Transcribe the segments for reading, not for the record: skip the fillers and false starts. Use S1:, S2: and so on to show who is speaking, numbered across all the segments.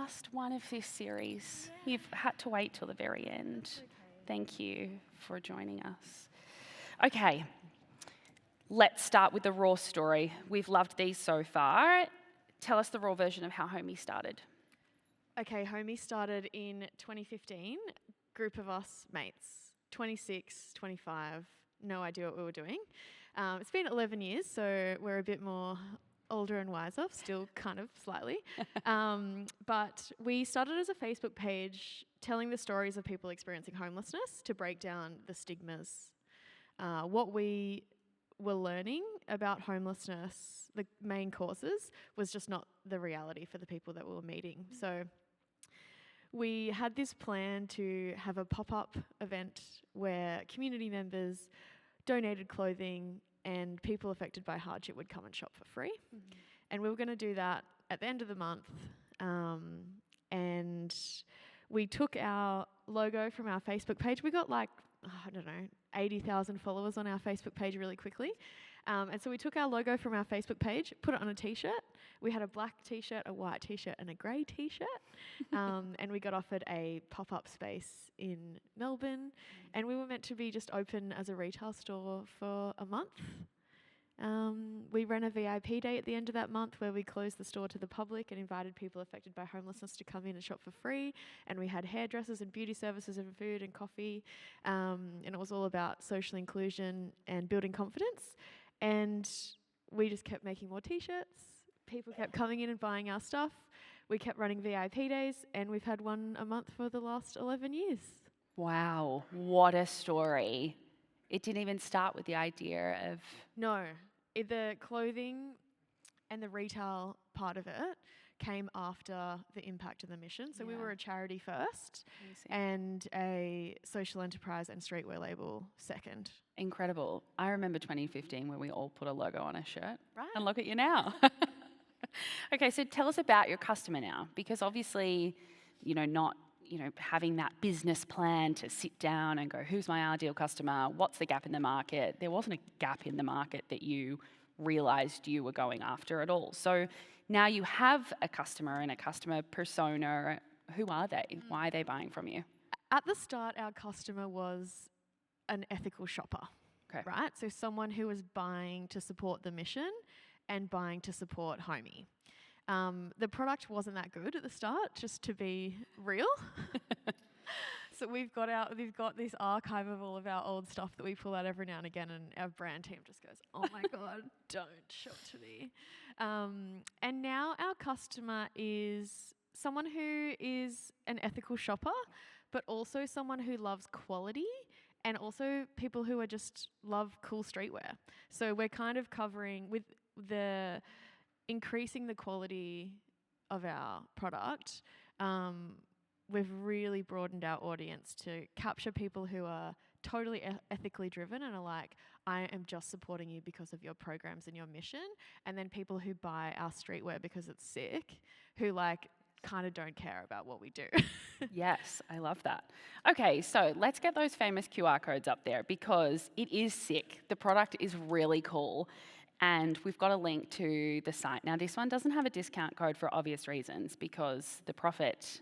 S1: last one of this series. You've had to wait till the very end.
S2: Okay.
S1: Thank you for joining us. Okay, let's start with the raw story. We've loved these so far. Tell us the raw version of how Homey started.
S2: Okay, Homey started in 2015. Group of us mates, 26, 25, no idea what we were doing. It's been 11 years, so we're a bit more older and wiser, still kind of slightly. But we started as a Facebook page telling the stories of people experiencing homelessness to break down the stigmas. What we were learning about homelessness, the main causes, was just not the reality for the people that we were meeting. So we had this plan to have a pop-up event where community members donated clothing and people affected by hardship would come and shop for free. Mm-hmm. And we were going to do that at the end of the month. And we took our logo from our Facebook page. We got 80,000 followers on our Facebook page really quickly. And so we took our logo from our Facebook page, put it on a t-shirt. We had a black t-shirt, a white t-shirt and a grey t-shirt. And we got offered a pop-up space in Melbourne. And we were meant to be just open as a retail store for a month. We ran a VIP day at the end of that month where we closed the store to the public and invited people affected by homelessness to come in and shop for free. And we had hairdressers and beauty services and food and coffee. And it was all about social inclusion and building confidence. And we just kept making more t-shirts. People kept coming in and buying our stuff. We kept running VIP days, and we've had one a month for the last 11 years.
S1: Wow, what a story. It didn't even start with the idea of...
S2: No, the clothing and the retail part of it came after the impact of the mission. So we were a charity first and a social enterprise and streetwear label second.
S1: Incredible. I remember 2015 when we all put a logo on a shirt.
S2: Right.
S1: And look at you now. Okay, so tell us about your customer now, because obviously, not having that business plan to sit down and go, who's my ideal customer? What's the gap in the market? There wasn't a gap in the market that you realized you were going after at all. So now you have a customer and a customer persona. Who are they? Why are they buying from you?
S2: At the start, our customer was an ethical shopper, right? So someone who was buying to support the mission and buying to support Homey. The product wasn't that good at the start, just to be real. So we've got this archive of all of our old stuff that we pull out every now and again, and our brand team just goes, oh my God, don't shop to me. And now our customer is someone who is an ethical shopper, but also someone who loves quality, and also people who just love cool streetwear. So we're kind of covering, with the increasing the quality of our product, we've really broadened our audience to capture people who are totally ethically driven and are like, I am just supporting you because of your programs and your mission. And then people who buy our streetwear because it's sick, who kind of don't care about what we do.
S1: Yes, I love that. Okay, so let's get those famous QR codes up there, because it is sick. The product is really cool. And we've got a link to the site. Now, this one doesn't have a discount code for obvious reasons, because the profit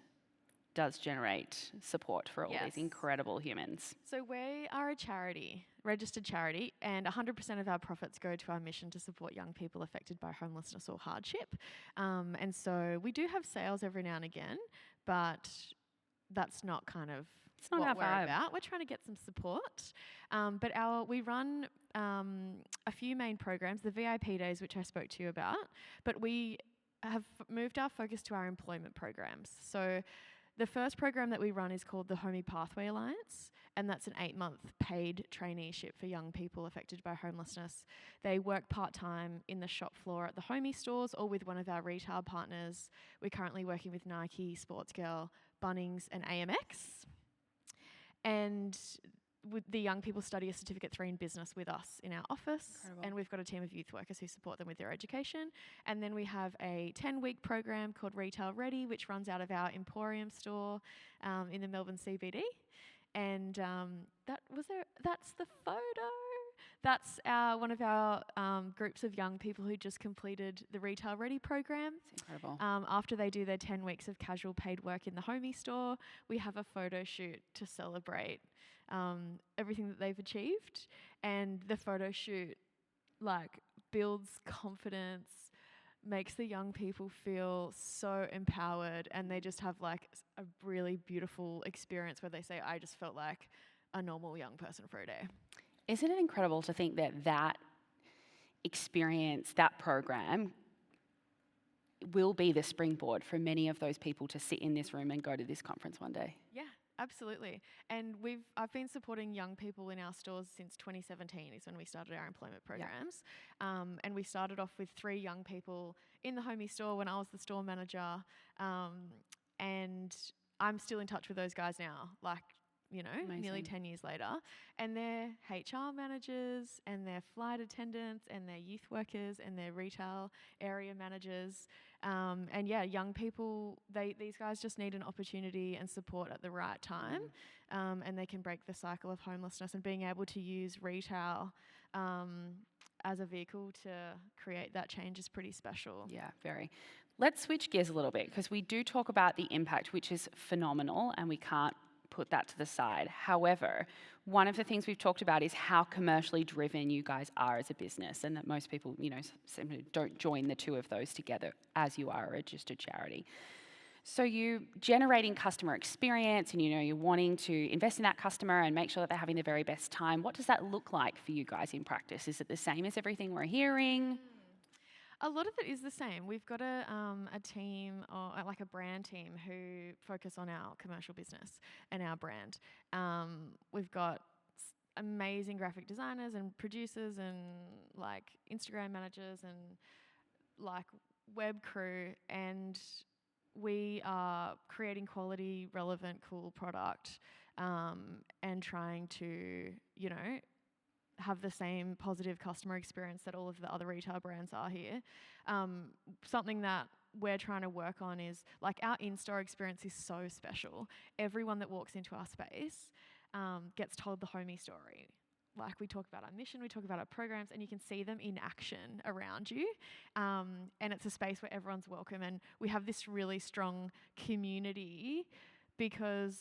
S1: does generate support for all these incredible humans.
S2: So we are a charity, registered charity, and 100% of our profits go to our mission to support young people affected by homelessness or hardship. And so we do have sales every now and again, but that's not kind of what we're about. We're trying to get some support. But we run a few main programs, the VIP days, which I spoke to you about, but we have moved our focus to our employment programs. So the first program that we run is called the Homey Pathway Alliance, and that's an 8-month paid traineeship for young people affected by homelessness. They work part-time in the shop floor at the Homey stores or with one of our retail partners. We're currently working with Nike, Sportsgirl, Bunnings and AMX. And the young people study a Certificate 3 in business with us in our office. Incredible. And we've got a team of youth workers who support them with their education. And then we have a 10-week program called Retail Ready, which runs out of our Emporium store in the Melbourne CBD. And that's the photo. That's one of our groups of young people who just completed the Retail Ready program.
S1: It's incredible.
S2: After they do their 10 weeks of casual paid work in the Homey store, we have a photo shoot to celebrate everything that they've achieved. And the photo shoot builds confidence, makes the young people feel so empowered, and they just have a really beautiful experience where they say, I just felt like a normal young person for a day.
S1: Isn't it incredible to think that experience, that program, will be the springboard for many of those people to sit in this room and go to this conference one day?
S2: Yeah, absolutely. And I've been supporting young people in our stores since 2017 is when we started our employment programs. Yeah. And we started off with 3 young people in the Homey store when I was the store manager. And I'm still in touch with those guys now,
S1: Amazing.
S2: Nearly 10 years later. And they're HR managers, and they're flight attendants, and they're youth workers, and they're retail area managers. And yeah, young people, these guys just need an opportunity and support at the right time. And they can break the cycle of homelessness, and being able to use retail as a vehicle to create that change is pretty special.
S1: Yeah, very. Let's switch gears a little bit, because we do talk about the impact, which is phenomenal, and we can't put that to the side. However, one of the things we've talked about is how commercially driven you guys are as a business, and that most people, simply don't join the two of those together as you are a registered charity. So you generating customer experience, and you're wanting to invest in that customer and make sure that they're having the very best time. What does that look like for you guys in practice? Is it the same as everything we're hearing?
S2: A lot of it is the same. We've got a team, or a brand team, who focus on our commercial business and our brand. We've got amazing graphic designers and producers and Instagram managers and web crew, and we are creating quality, relevant, cool product and trying to, have the same positive customer experience that all of the other retail brands are here. Something that we're trying to work on is our in-store experience is so special. Everyone that walks into our space gets told the Homey story. We talk about our mission, we talk about our programs, and you can see them in action around you. And it's a space where everyone's welcome, and we have this really strong community because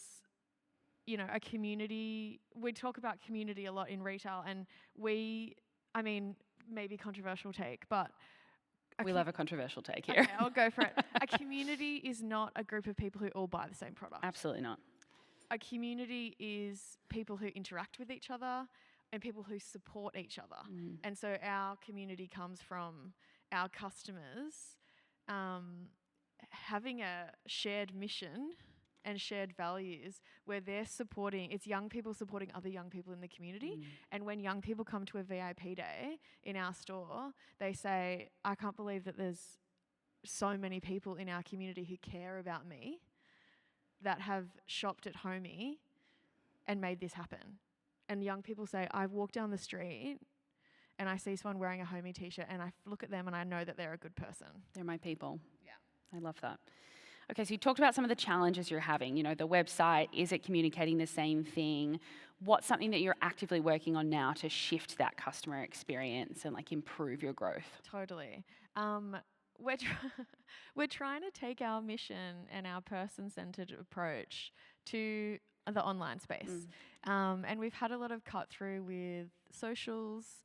S2: a community, we talk about community a lot in retail, and maybe controversial take, but
S1: we love a controversial take here.
S2: Okay, I'll go for it. A community is not a group of people who all buy the same product.
S1: Absolutely not.
S2: A community is people who interact with each other and people who support each other. And so our community comes from our customers having a shared mission and shared values where it's young people supporting other young people in the community. And when young people come to a VIP day in our store, they say, I can't believe that there's so many people in our community who care about me, that have shopped at Homey and made this happen. And young people say, I walk down the street and I see someone wearing a Homey t-shirt, and I look at them and I know that they're a good person.
S1: They're my people.
S2: Yeah.
S1: I love that. Okay, so you talked about some of the challenges you're having. The website, is it communicating the same thing? What's something that you're actively working on now to shift that customer experience and improve your growth?
S2: Totally. We're trying to take our mission and our person-centered approach to the online space. And we've had a lot of cut through with socials,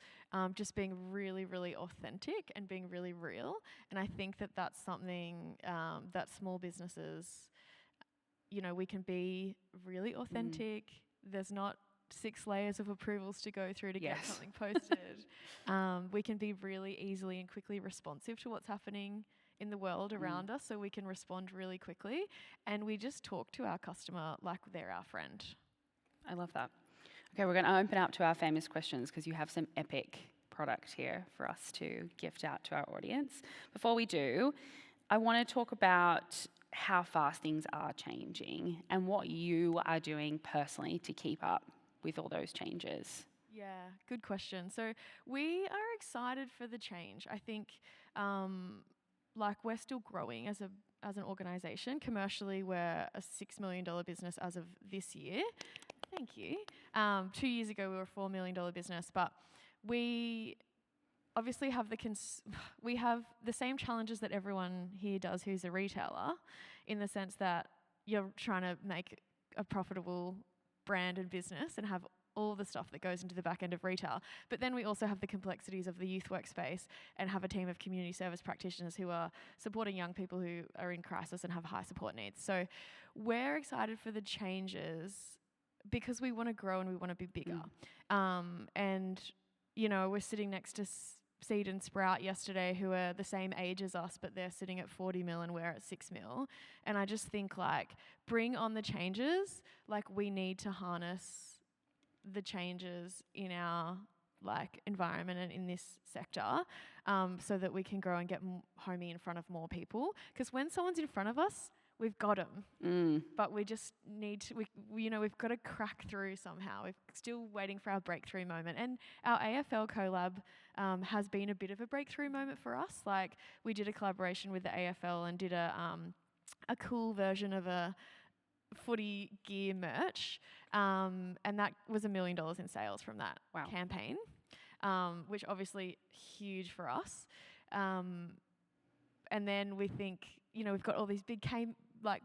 S2: just being really, really authentic and being really real. And I think that that's something that small businesses, we can be really authentic. There's not 6 layers of approvals to go through to get something posted. We can be really easily and quickly responsive to what's happening in the world around us, so we can respond really quickly. And we just talk to our customer like they're our friend.
S1: I love that. Okay, we're going to open up to our famous questions, because you have some epic product here for us to gift out to our audience. Before we do, I want to talk about how fast things are changing and what you are doing personally to keep up with all those changes.
S2: Yeah, good question. So we are excited for the change. I think we're still growing as an organisation. Commercially, we're a $6 million business as of this year. Thank you. 2 years ago, we were a $4 million business, but we obviously have we have the same challenges that everyone here does who's a retailer, in the sense that you're trying to make a profitable brand and business and have all the stuff that goes into the back end of retail. But then we also have the complexities of the youth workspace and have a team of community service practitioners who are supporting young people who are in crisis and have high support needs. So we're excited for the changes because we want to grow and we want to be bigger. And, you know, we're sitting next to Seed and Sprout yesterday, who are the same age as us, but they're sitting at 40 mil and we're at 6 mil. And I just think, like, bring on the changes. Like, we need to harness the changes in our environment and in this sector, so that we can grow and get Homey in front of more people. Because when someone's in front of us, we've got them, but we just need to. We've got to crack through somehow. We're still waiting for our breakthrough moment, and our AFL collab has been a bit of a breakthrough moment for us. Like, we did a collaboration with the AFL and did a cool version of a footy gear merch, and that was $1 million in sales from that campaign, which obviously huge for us. And then we think, we've got all these big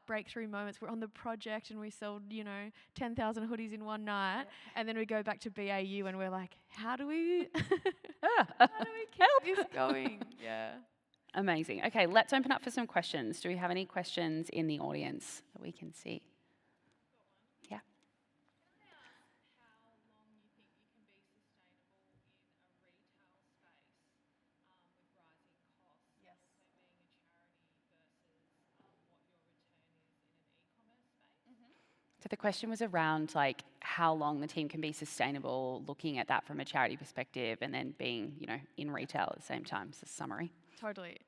S2: breakthrough moments. We're on the project and we sold 10,000 hoodies in one night, and then we go back to BAU and we're like, how do we keep this going? Yeah.
S1: Amazing. Okay, let's open up for some questions. Do we have any questions in the audience that we can see? Yeah.
S2: Can I ask how long you think you can be sustainable in a retail space with rising costs,
S1: Yes.
S2: also being a charity versus what your return is in an e-commerce space?
S1: So the question was around how long the team can be sustainable, looking at that from a charity perspective, and then being in retail at the same time. So summary.
S2: Totally.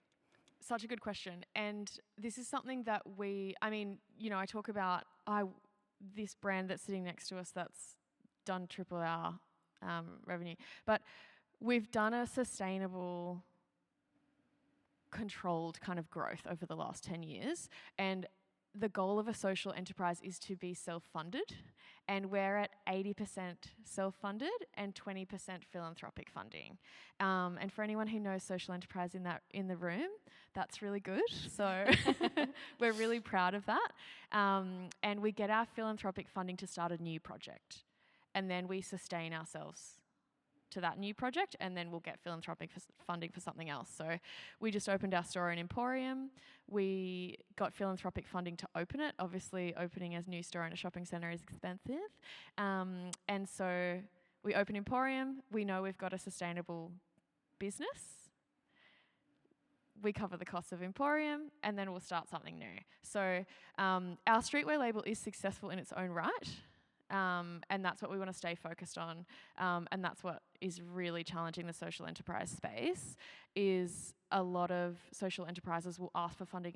S2: Such a good question. And this is something that I talk about this brand that's sitting next to us that's done triple our revenue. But we've done a sustainable, controlled kind of growth over the last 10 years. And the goal of a social enterprise is to be self-funded. And we're at 80% self-funded and 20% philanthropic funding. And for anyone who knows social enterprise in the room, that's really good. So we're really proud of that. And we get our philanthropic funding to start a new project. And then we sustain ourselves to that new project, and then we'll get philanthropic funding for something else. So we just opened our store in Emporium. We got philanthropic funding to open it. Obviously, opening a new store in a shopping centre is expensive. And so we open Emporium. We know we've got a sustainable business. We cover the costs of Emporium, and then we'll start something new. So our streetwear label is successful in its own right. And that's what we want to stay focused on. And that's what is really challenging the social enterprise space, is a lot of social enterprises will ask for funding,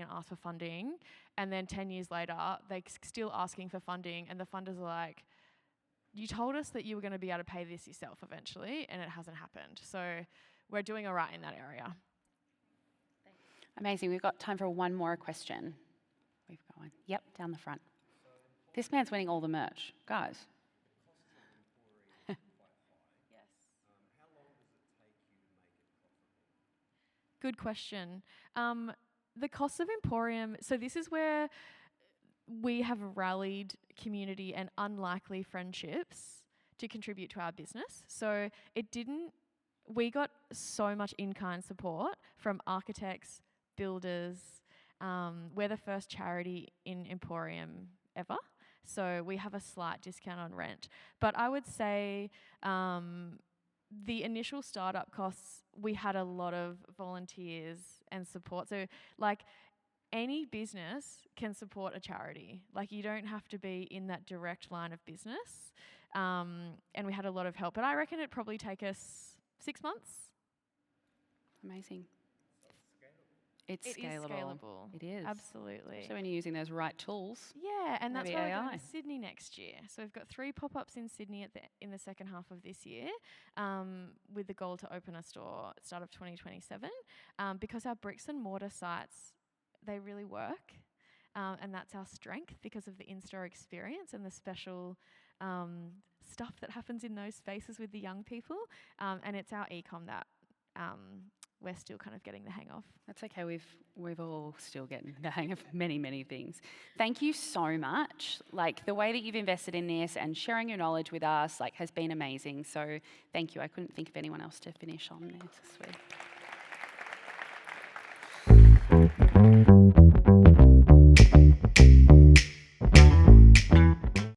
S2: and then 10 years later, they're still asking for funding, and the funders are like, you told us that you were going to be able to pay this yourself eventually, and it hasn't happened. So we're doing all right in that area.
S1: Amazing. We've got time for one more question. We've got one. Yep, down the front. This man's winning all the merch. Guys.
S2: Yes.
S3: How long does it take you to make it profitable?
S2: Good question. The cost of Emporium, so this is where we have rallied community and unlikely friendships to contribute to our business. So we got so much in-kind support from architects, builders. We're the first charity in Emporium ever. So we have a slight discount on rent. But I would say the initial startup costs, we had a lot of volunteers and support. So any business can support a charity. You don't have to be in that direct line of business. And we had a lot of help. But I reckon it'd probably take us 6 months.
S1: Amazing.
S2: It is scalable.
S1: It is.
S2: Absolutely.
S1: So when you're using those right tools.
S2: Yeah, and that's
S1: maybe
S2: why we're
S1: AI.
S2: going to Sydney next year. So we've got 3 pop-ups in Sydney in the second half of this year, with the goal to open a store at the start of 2027, because our bricks and mortar sites, they really work, and that's our strength because of the in-store experience and the special stuff that happens in those spaces with the young people, and it's our e-com that we're still kind of getting the hang of.
S1: That's okay. We've all still getting the hang of many things. Thank you so much. Like, the way that you've invested in this and sharing your knowledge with us, like, has been amazing. So thank you. I couldn't think of anyone else to finish on there. Sweet.